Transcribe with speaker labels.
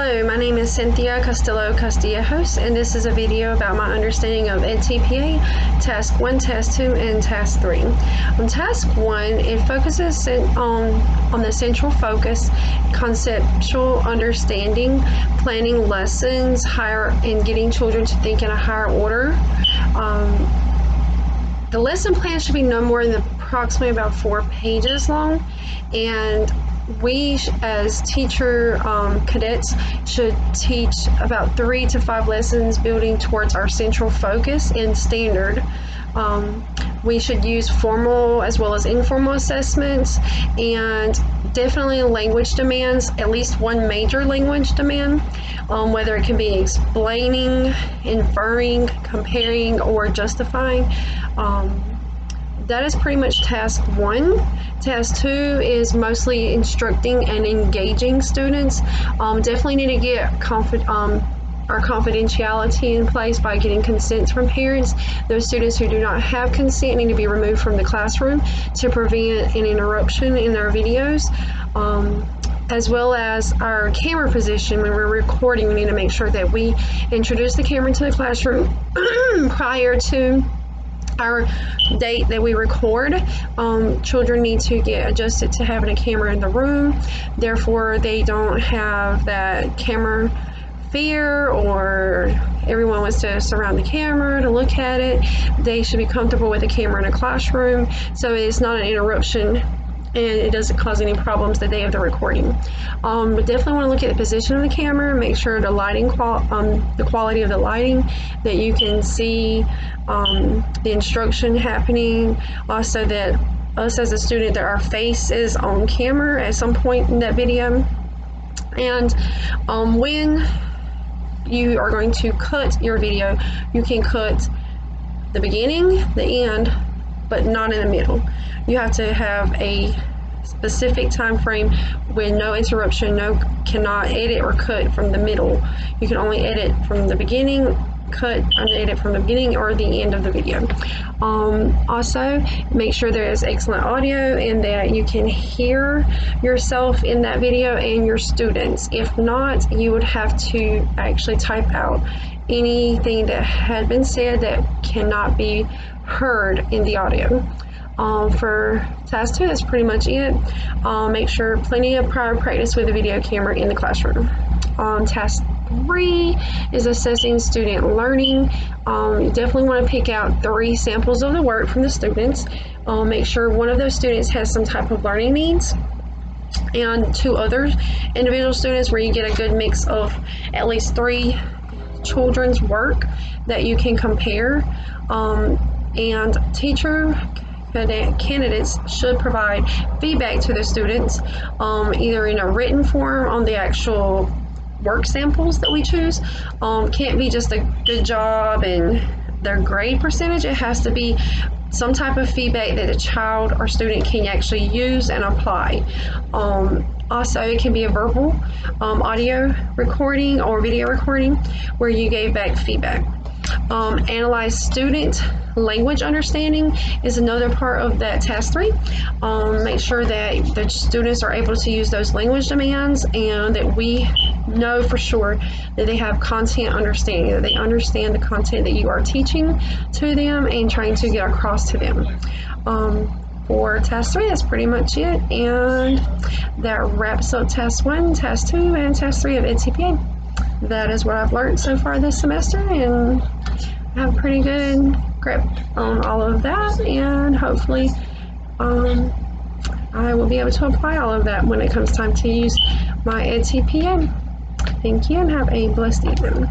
Speaker 1: Hello, my name is Cynthia Castillo-castillejos, and this is a video about my understanding of NTPA, Task 1, Task 2, and Task 3. On Task 1, it focuses on the central focus, conceptual understanding, planning lessons, and getting children to think in a higher order. The lesson plan should be no more than approximately about 4 pages long, and we as teacher cadets should teach about 3 to 5 lessons building towards our central focus and standard. We should use formal as well as informal assessments, and definitely language demands, at least one major language demand, whether it can be explaining, inferring, comparing, or justifying. That is pretty much Task 1. Task 2 is mostly instructing and engaging students. Definitely need to get our confidentiality in place by getting consents from parents. Those students who do not have consent need to be removed from the classroom to prevent an interruption in their videos. As well as our camera position when we're recording, we need to make sure that we introduce the camera to the classroom prior to our date that we record. Children need to get adjusted to having a camera in the room, therefore they don't have that camera fear or everyone wants to surround the camera to look at it. They should be comfortable with the camera in a classroom so it's not an interruption and it doesn't cause any problems the day of the recording. We definitely want to look at the position of the camera, make sure the lighting the quality of the lighting, that you can see the instruction happening. Also that us as a student, that our face is on camera at some point in that video. And when you are going to cut your video, you can cut the beginning, the end, but not in the middle. You have to have a specific time frame with no interruption. Cannot edit or cut from the middle. You can only edit from the beginning, cut and edit from the beginning or the end of the video. Also, make sure there is excellent audio and that you can hear yourself in that video and your students. If not, you would have to actually type out anything that had been said that cannot be heard in the audio. For Task 2, that's pretty much it. Make sure plenty of prior practice with the video camera in the classroom. Task 3 is assessing student learning. You definitely want to pick out 3 samples of the work from the students. Make sure one of those students has some type of learning needs, and 2 other individual students where you get a good mix of at least 3 children's work that you can compare. And teacher candidates should provide feedback to the students, either in a written form on the actual work samples that we choose. Can't be just a good job and their grade percentage. It has to be some type of feedback that the child or student can actually use and apply. Also, it can be a verbal audio recording or video recording where you gave back feedback. Analyze student language understanding is another part of that Task 3. Make sure that the students are able to use those language demands and that we know for sure that they have content understanding, that they understand the content that you are teaching to them and trying to get across to them. For Task 3, that's pretty much it, and that wraps up Task 1, Task 2, and Task 3 of NTPA. That is what I've learned so far this semester, and I have a pretty good grip on all of that, and hopefully I will be able to apply all of that when it comes time to use my NTPA. Thank you and have a blessed evening.